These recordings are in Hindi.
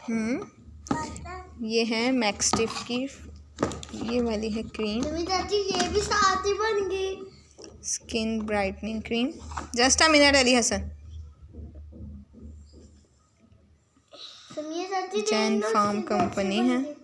ये है मैक्सटिफ की, ये वाली है क्रीम, ये भी साथ ही बन गई। Skin brightening cream. Just a minute Ali Hasan. Jain farm company है।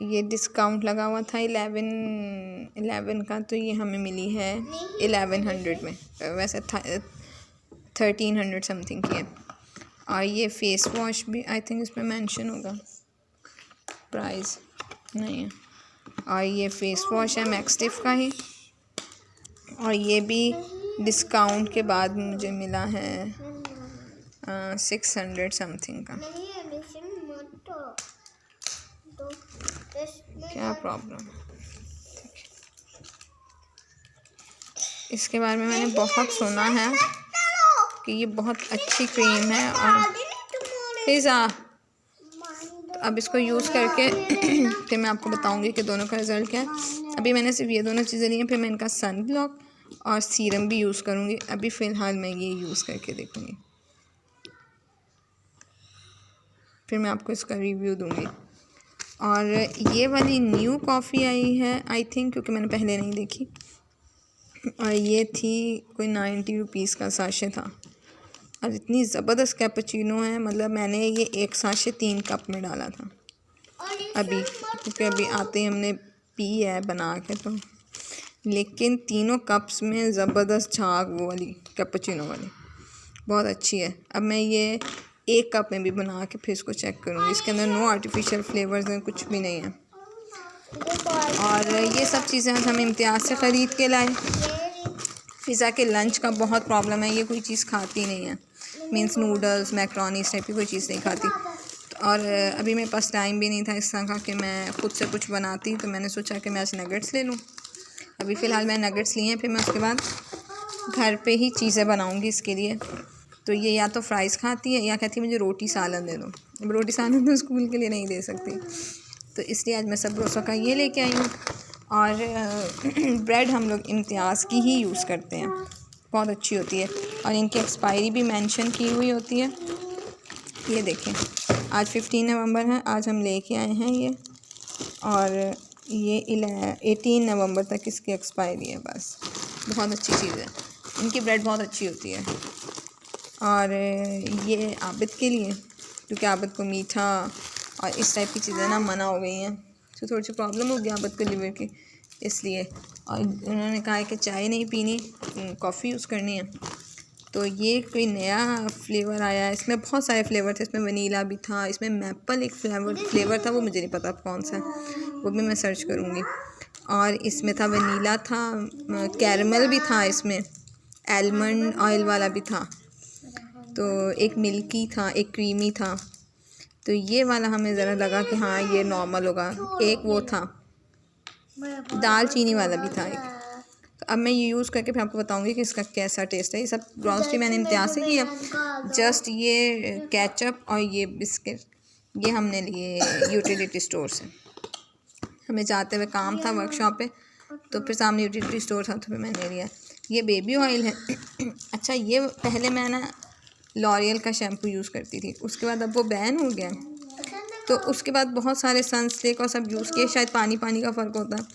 ये डिस्काउंट लगा हुआ था 11 का, तो ये हमें मिली है 1100 में, वैसे 1300 समथिंग की है। और ये फेस वॉश भी आई थिंक इसमें मेंशन होगा, प्राइस नहीं है। और ये फेस वॉश है मैक्सटिफ का ही, और ये भी डिस्काउंट के बाद मुझे मिला है 600 समथिंग का। क्या प्रॉब्लम। इसके बारे में मैंने बहुत सुना है कि ये बहुत अच्छी क्रीम है। और फिज़ा, तो अब इसको यूज़ करके फिर मैं आपको बताऊंगी कि दोनों का रिज़ल्ट क्या है। अभी मैंने सिर्फ ये दोनों चीज़ें ली हैं, फिर मैं इनका सन ब्लॉक और सीरम भी यूज़ करूँगी। अभी फ़िलहाल मैं ये यूज़ करके देखूँगी, फिर मैं आपको इसका रिव्यू दूँगी। और ये वाली न्यू कॉफ़ी आई है आई थिंक, क्योंकि मैंने पहले नहीं देखी। और ये थी कोई 90 रुपीज़ का साशे था, और इतनी ज़बरदस्त कैपुचिनो है। मतलब मैंने ये एक साशे 3 कप में डाला था अभी, क्योंकि अभी आते ही हमने पी है बना के, तो लेकिन तीनों कप्स में ज़बरदस्त झाग वो वाली कैपुचिनो वाली बहुत अच्छी है। अब मैं ये एक कप में भी बना के फिर इसको चेक करूँगी। इसके अंदर नो आर्टिफिशियल फ्लेवर्स हैं, कुछ भी नहीं है। और ये सब चीज़ें हम इम्तियाज़ से ख़रीद के लाए। फ़िज़ा के लंच का बहुत प्रॉब्लम है, ये कोई चीज़ खाती नहीं है, मीन्स नूडल्स मैक्रोनी इस टाइप की कोई चीज़ नहीं खाती। और अभी मेरे पास टाइम भी नहीं था इस तरह का कि मैं ख़ुद से कुछ बनाती, तो मैंने सोचा कि मैं आज नगेट्स ले लूँ। अभी फ़िलहाल मैं नगेट्स लिए हैं, फिर मैं उसके बाद घर पे ही चीज़ें बनाऊँगी इसके लिए। तो ये या तो फ्राइज़ खाती है या कहती है मुझे रोटी सालन दे दो। अब रोटी सालन तो स्कूल के लिए नहीं दे सकती, तो इसलिए आज मैं सब रोज़ों का ये लेके आई हूँ। और ब्रेड हम लोग इम्तियाज़ की ही यूज़ करते हैं, बहुत अच्छी होती है। और इनकी एक्सपायरी भी मेंशन की हुई होती है। ये देखें, आज 15 नवंबर है, आज हम लेके आए हैं ये, और ये 18 नवंबर तक इसकी एक्सपायरी है। बस बहुत अच्छी चीज़ है, इनकी ब्रेड बहुत अच्छी होती है। और ये आबिद के लिए, क्योंकि आबिद को मीठा और इस टाइप की चीज़ें ना मना हो गई हैं, तो थोड़ी सी प्रॉब्लम हो गई आबिद को लिवर की, इसलिए। और उन्होंने कहा है कि चाय नहीं पीनी, कॉफ़ी यूज़ करनी है। तो ये कोई नया फ्लेवर आया है, इसमें बहुत सारे फ्लेवर थे। इसमें वनीला भी था, इसमें मैपल एक फ्लेवर था, वो मुझे नहीं पता कौन सा है, वो भी मैं सर्च करूँगी। और इसमें था वनीला था, कैरमल भी था, इसमें आलमंड ऑयल वाला भी था, तो एक मिल्की था, एक क्रीमी था। तो ये वाला हमें ज़रा लगा कि हाँ ये नॉर्मल होगा। एक वो था दाल चीनी वाला भी था एक। तो अब मैं ये यूज़ करके फिर आपको बताऊंगी कि इसका कैसा टेस्ट है। ये सब ग्रॉसरी मैंने इम्तियाज़ से किया। जस्ट ये केचप और ये बिस्किट ये हमने लिए यूटिलिटी स्टोर से। हमें जाते हुए काम था वर्कशॉप पे, तो फिर सामने यूटिलिटी स्टोर था, तो फिर मैंने लिया। ये बेबी ऑयल है। अच्छा, ये पहले मैं ना लॉरियल का शैम्पू यूज़ करती थी, उसके बाद अब वो बैन हो गया, तो उसके बाद बहुत सारे सनस्टिक और सब यूज़ किए। शायद पानी का फ़र्क होता है,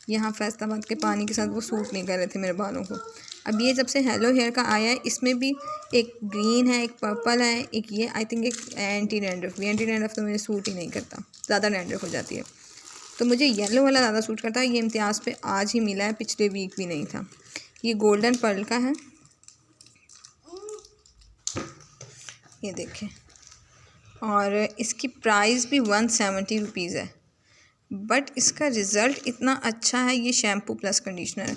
यहाँ फैज़ाबाद के पानी के साथ वो सूट नहीं कर रहे थे मेरे बालों को। अब ये जब से हेलो हेयर का आया है, इसमें भी एक ग्रीन है, एक पर्पल है, एक ये आई थिंक एक एंटी डैंड्रफ भी। एंटी डैंड्रफ तो मुझे सूट ही नहीं करता, ज़्यादा डैंड्रफ हो जाती है, तो मुझे येलो वाला ज़्यादा सूट करता है। ये इम्तियाज़ पे आज ही मिला है, पिछले वीक भी नहीं था। ये गोल्डन पर्ल का है, ये देखें, और इसकी प्राइस भी 170 रुपीज़ है, बट इसका रिज़ल्ट इतना अच्छा है। ये शैम्पू प्लस कंडीशनर है,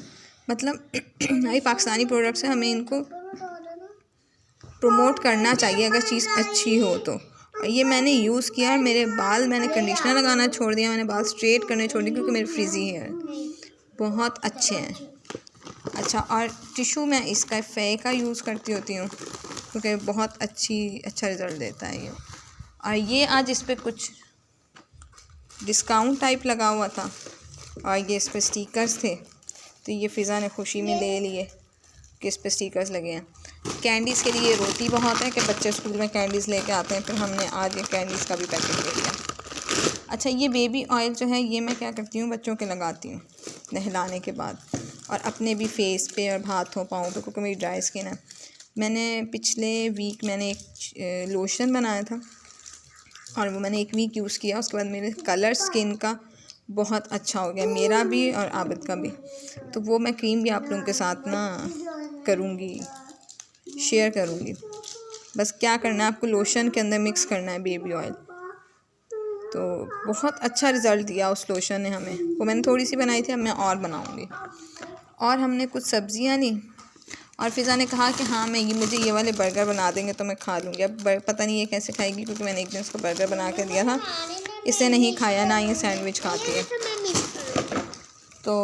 मतलब हमारी पाकिस्तानी प्रोडक्ट्स हैं, हमें इनको प्रमोट करना चाहिए अगर चीज़ अच्छी हो तो। और ये मैंने यूज़ किया है, मेरे बाल, मैंने कंडीशनर लगाना छोड़ दिया, मैंने बाल स्ट्रेट करने छोड़ दिए, क्योंकि मेरे फ्रिजी हेयर बहुत अच्छे हैं। अच्छा, और टिशू मैं इसका फ़े का यूज़ करती होती हूँ, क्योंकि बहुत अच्छा रिज़ल्ट देता है ये। और ये आज इस पर कुछ डिस्काउंट टाइप लगा हुआ था, और ये इस पर स्टिकर्स थे, तो ये फ़िज़ा ने खुशी में ले लिए कि इस पर स्टिकर्स लगे हैं। कैंडीज़ के लिए रोटी बहुत है कि बच्चे स्कूल में कैंडीज़ लेके आते हैं, फिर हमने आज ये कैंडीज़ का भी पैकेट ले लिया। अच्छा, ये बेबी ऑयल जो है ये मैं क्या करती हूँ, बच्चों के लगाती हूँ नहलाने के बाद, और अपने भी फेस पे और हाथों पाँव पे, क्योंकि मेरी ड्राई स्किन है। मैंने पिछले वीक मैंने एक लोशन बनाया था और वो मैंने एक वीक यूज़ किया। उसके बाद मेरे कलर स्किन का बहुत अच्छा हो गया, मेरा भी और आबिद का भी। तो वो मैं क्रीम भी आप लोगों के साथ ना करूँगी, शेयर करूँगी। बस क्या करना है, आपको लोशन के अंदर मिक्स करना है बेबी ऑयल। तो बहुत अच्छा रिज़ल्ट दिया उस लोशन ने हमें। वो मैंने थोड़ी सी बनाई थी, अब मैं और बनाऊँगी। और हमने कुछ सब्ज़ियाँ ली और फ़िज़ा ने कहा कि हाँ मुझे ये वाले बर्गर बना देंगे तो मैं खा लूँगी। अब पता नहीं ये कैसे खाएगी, क्योंकि मैंने एक दिन उसको बर्गर बना कर दिया था, इसने नहीं खाया, ना ये सैंडविच खाती है। तो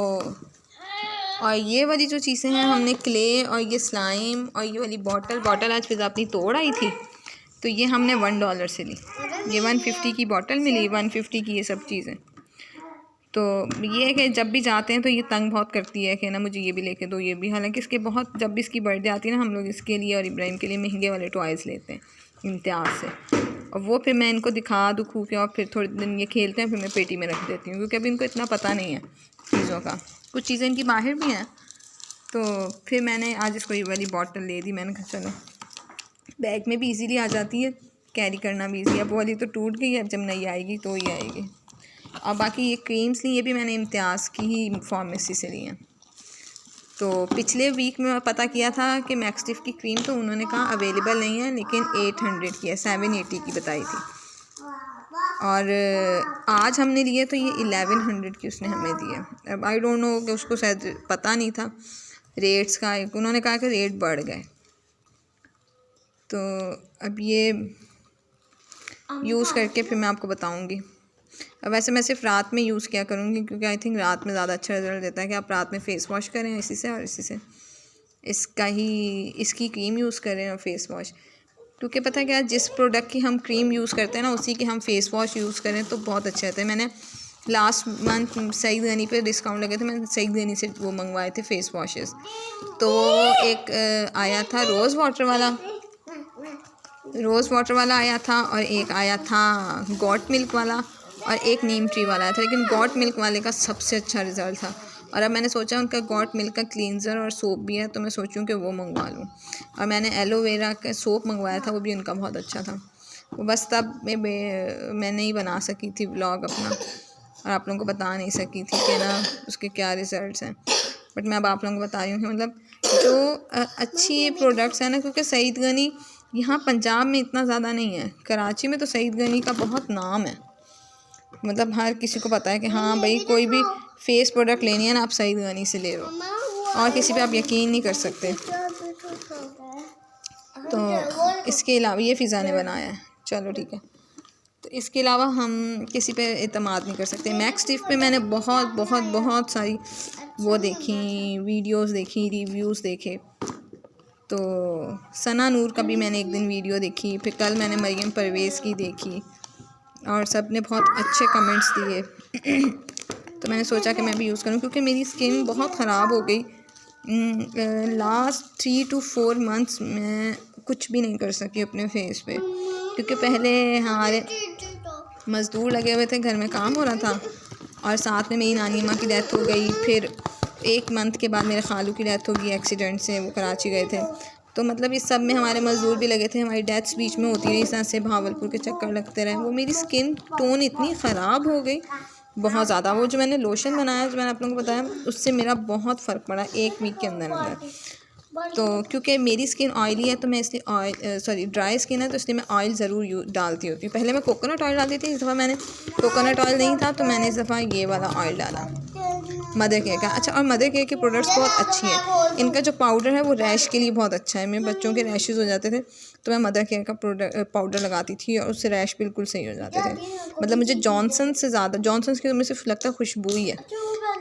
और ये वाली जो चीज़ें हैं, हमने क्ले और ये स्लाइम और ये वाली बॉटल आज फ़िज़ा अपनी तोड़ आई थी, तो ये हमने $1 से ली। ये 150 की बॉटल मिली, 150 की ये सब चीज़ें। तो ये है कि जब भी जाते हैं तो ये तंग बहुत करती है कि ना मुझे ये भी लेके दो, ये भी। हालांकि इसके बहुत, जब भी इसकी बर्थडे आती है ना, हम लोग इसके लिए और इब्राहिम के लिए महंगे वाले टॉयज़ लेते हैं इम्तियाज़ से, और वो फिर मैं इनको दिखा दुखू के और फिर थोड़े दिन ये खेलते हैं, फिर मैं पेटी में रख देती हूँ, क्योंकि अभी इनको इतना पता नहीं है चीज़ों का। कुछ चीज़ें इनकी बाहर भी हैं। तो फिर मैंने आज इसको ये वाली बॉटल ले दी। मैंने कहा चलो, बैग में भी इजीली आ जाती है, कैरी करना भी ईजी। अब वाली तो टूट गई है, अब जब नई आएगी तो ही आएगी। और बाकी ये क्रीम्स ली, ये भी मैंने इम्तियाज़ की ही फार्मेसी से ली हैं। तो पिछले वीक में पता किया था कि मैक्सटिफ की क्रीम तो उन्होंने कहा अवेलेबल नहीं है, लेकिन 800 की है, 780 की बताई थी। और आज हमने लिए तो ये 1100 की उसने हमें दी है। अब आई डोंट नो कि उसको शायद पता नहीं था रेट्स का, उन्होंने कहा कि रेट बढ़ गए। तो अब ये यूज़ करके फिर मैं आपको बताऊंगी। अब वैसे मैं सिर्फ रात में यूज़ किया करूँगी, क्योंकि आई थिंक रात में ज़्यादा अच्छा रिजल्ट देता है कि आप रात में फ़ेस वॉश करें इसी से, और इसी से इसकी क्रीम यूज़ करें और फ़ेस वॉश। क्योंकि पता है क्या, जिस प्रोडक्ट की हम क्रीम यूज़ करते हैं ना, उसी की हम फ़ेस वॉश यूज़ करें तो बहुत अच्छा रहता है। मैंने लास्ट मंथ सईद गनी पे डिस्काउंट लगे थे, मैंने सईद गनी से वो मंगवाए थे फ़ेस वॉशेस। तो एक आया था रोज़ वाटर वाला आया था, और एक आया था गॉट मिल्क वाला, और एक नीम ट्री वाला आया था। लेकिन गॉट मिल्क वाले का सबसे अच्छा रिज़ल्ट था। और अब मैंने सोचा उनका गॉट मिल्क का क्लींजर और सोप भी है, तो मैं सोचूं कि वो मंगवा लूँ। और मैंने एलोवेरा का सोप मंगवाया था, वो भी उनका बहुत अच्छा था। वो बस तब मैं नहीं बना सकी थी व्लॉग अपना, और आप लोगों को बता नहीं सकी थी कि ना उसके क्या रिज़ल्ट्स हैं। बट मैं अब आप लोगों को बता रही हूँ कि मतलब जो अच्छी प्रोडक्ट्स हैं ना, क्योंकि सईद गनी यहाँ पंजाब में इतना ज़्यादा नहीं है, कराची में तो सईद गनी का बहुत नाम है। मतलब हर किसी को पता है कि हाँ भाई, कोई भी फेस प्रोडक्ट लेनी है ना, आप सईद गनी से ले लो, और किसी पे आप यकीन नहीं कर सकते। तो इसके अलावा ये फ़िज़ा ने बनाया है, चलो ठीक है। तो इसके अलावा हम किसी पे एतमाद नहीं कर सकते। मैक्सटिफ पे मैंने बहुत सारी वो देखी, वीडियोस देखी, रिव्यूज़ देखे। तो सना नूर का भी मैंने एक दिन वीडियो देखी, फिर कल मैंने मरियम परवेज़ की देखी, और सब ने बहुत अच्छे कमेंट्स दिए। तो मैंने सोचा कि मैं भी यूज़ करूं, क्योंकि मेरी स्किन बहुत ख़राब हो गई। लास्ट 3 to 4 मंथ्स मैं कुछ भी नहीं कर सकी अपने फेस पे, क्योंकि पहले हमारे मज़दूर लगे हुए थे, घर में काम हो रहा था, और साथ में मेरी नानी माँ की डेथ हो गई। फिर 1 मंथ के बाद मेरे खालू की डेथ हो गई एक्सीडेंट से, वो कराची गए थे। तो मतलब इस सब में हमारे मज़दूर भी लगे थे, हमारी डेथ्स बीच में होती रही, इस तरह से भावलपुर के चक्कर लगते रहे। वो मेरी स्किन टोन इतनी ख़राब हो गई बहुत ज़्यादा। वो जो मैंने लोशन बनाया, जो मैंने आप लोगों को बताया, उससे मेरा बहुत फ़र्क पड़ा 1 वीक के अंदर। तो क्योंकि मेरी स्किन ऑयली है, तो मैं इसलिए ड्राई स्किन है, तो इसलिए मैं ऑयल ज़रूर डालती होती हूँ। पहले मैं कोकोनट ऑयल डालती थी, इस दफ़ा मैंने कोकोनट ऑयल नहीं था, तो मैंने इस दफ़ा ये वाला ऑयल डाला, मदर केयर का। अच्छा, और मदर केयर की प्रोडक्ट्स बहुत अच्छी हैं। इनका जो पाउडर है वो रैश के लिए बहुत अच्छा है। मेरे बच्चों के रैशेज़ हो जाते थे, तो मैं मदर केयर का पाउडर लगाती थी, और उससे रैश बिल्कुल सही हो जाते थे। मतलब मुझे जॉनसन से ज़्यादा, जॉनसन की तो मुझे सिर्फ लगता है खुशबू ही है,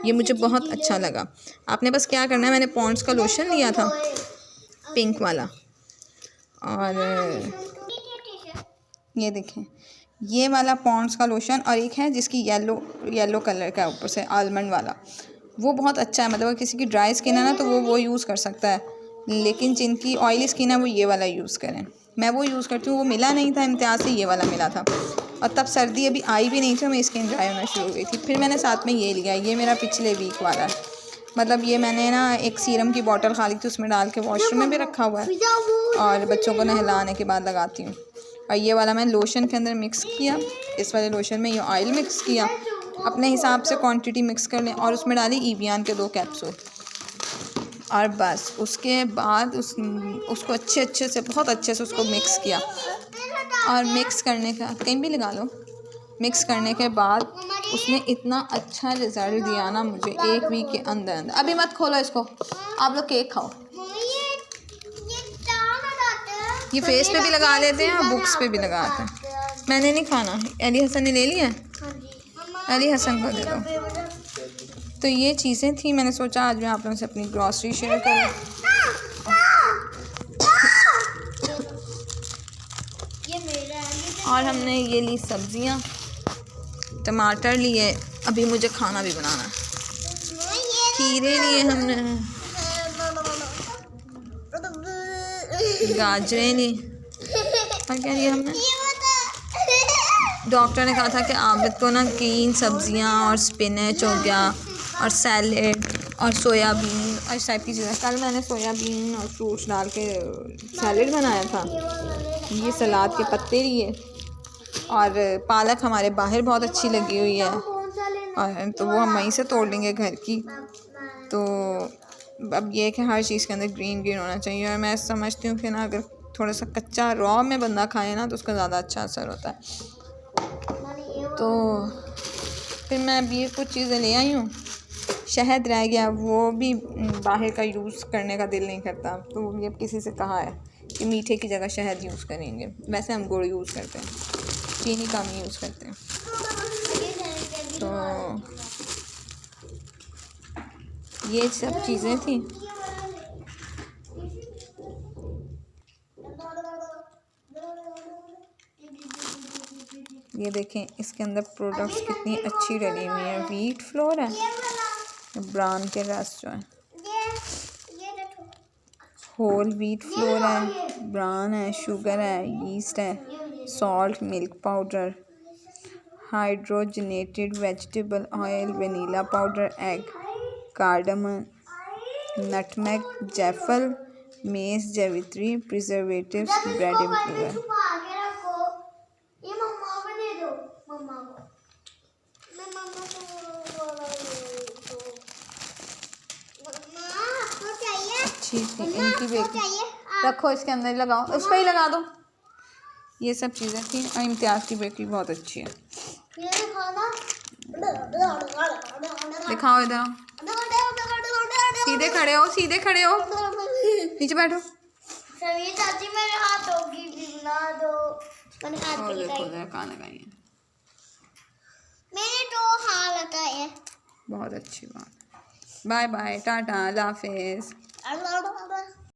ये मुझे बहुत अच्छा लगा। आपने बस क्या करना है, मैंने पॉन्ड्स का लोशन लिया था पिंक वाला, और ये देखें ये वाला पॉन्ड्स का लोशन, और एक है जिसकी येलो कलर का ऊपर से आलमंड वाला, वो बहुत अच्छा है। मतलब अगर किसी की ड्राई स्किन है ना, तो वो यूज़ कर सकता है। लेकिन जिनकी ऑयली स्किन है वो ये वाला यूज़ करें। मैं वो यूज़ करती हूँ, वो मिला नहीं था इम्तियाज़ से, ये वाला मिला था। और तब सर्दी अभी आई भी नहीं थी, मेरी स्किन ड्राई होना शुरू हो गई थी। फिर मैंने साथ में ये लिया, ये मेरा पिछले वीक वाला है। मतलब ये मैंने ना एक सीरम की बॉटल खा ली थी, उसमें डाल के वॉशरूम में भी रखा हुआ है और बच्चों को नहलाने के बाद लगाती हूँ। और ये वाला मैं लोशन के अंदर मिक्स किया, इस वाले लोशन में ये ऑयल मिक्स किया, अपने हिसाब से क्वांटिटी मिक्स कर लें, और उसमें डाली इवियान के 2 कैप्सूल। और बस उसके बाद उसको अच्छे से बहुत अच्छे से उसको मिक्स किया। और मिक्स करने का कहीं भी लगा लो, मिक्स करने के बाद उसने इतना अच्छा रिज़ल्ट दिया ना मुझे 1 वीक के अंदर अंदर। अभी मत खोलो इसको, आप लोग केक खाओ। ये फेस पे भी लगा लेते हैं और बुक्स पे भी लगाते हैं। मैंने नहीं खाना, अली हसन ने ले लिया है, अली हसन को दे दो। तो ये चीज़ें थी, मैंने सोचा आज मैं आप लोगों से अपनी ग्रॉसरी शेयर करूँ। और हमने ये ली सब्जियां, टमाटर लिए, अभी मुझे खाना भी बनाना है। खीरे लिए हमने, गाजरें ली, और क्या लिया हमने, डॉक्टर ने कहा था कि आबिद को ना ग्रीन सब्जियां और स्पिनच हो गया और सैलेड और सोयाबीन और इस टाइप की चीज़ें। कल मैंने सोयाबीन और फ्रूट्स डाल के सैलेड बनाया था। ये सलाद के पत्ते लिए, और पालक हमारे बाहर बहुत अच्छी लगी हुई है, और तो वो हम वहीं से तोड़ लेंगे घर की। तो अब ये है कि हर चीज़ के अंदर ग्रीन होना चाहिए, और मैं समझती हूँ कि ना अगर थोड़ा सा कच्चा रॉ में बंदा खाए ना तो उसका ज़्यादा अच्छा असर होता है। तो फिर मैं अब ये कुछ चीज़ें ले आई हूँ। शहद रह गया, वो भी बाहर का यूज़ करने का दिल नहीं करता, तो ये अब किसी से कहा है कि मीठे की जगह शहद यूज़ करेंगे। वैसे हम गुड़ यूज़ करते हैं, चीनी कम यूज़ करते हैं। तो ये सब चीज़ें थी। ये देखें इसके अंदर प्रोडक्ट्स कितनी अच्छी डली हुई है। व्हीट फ्लोर है, ब्राउन के रस जो है, होल व्हीट फ्लोर है, ब्राउन है, शुगर है, यीस्ट है, salt, milk powder, hydrogenated vegetable oil, vanilla powder, egg, cardamom, nutmeg, जैफल, मेस, जावित्री, प्रिजर्वेटिव्स, ब्रेड इम्प्रूवर। अच्छी थी इनकी बेकरी, रखो इसके अंदर लगाओ, उस पर ही लगा दो। ये सब चीज़ें थी, और इम्तियाज़ की बेकरी बहुत अच्छी है। दिखाओ इधर, सीधे खड़े हो, सीधे खड़े हो, नीचे बैठो। चाची मेरे हाथों की बिना दो, मैंने हाथ और देखो कहाँ लगाई है, मैंने तो हाथ लगाए हैं। बहुत अच्छी बात। बाय बाय, टाटा, अल्लाह हाफिज़।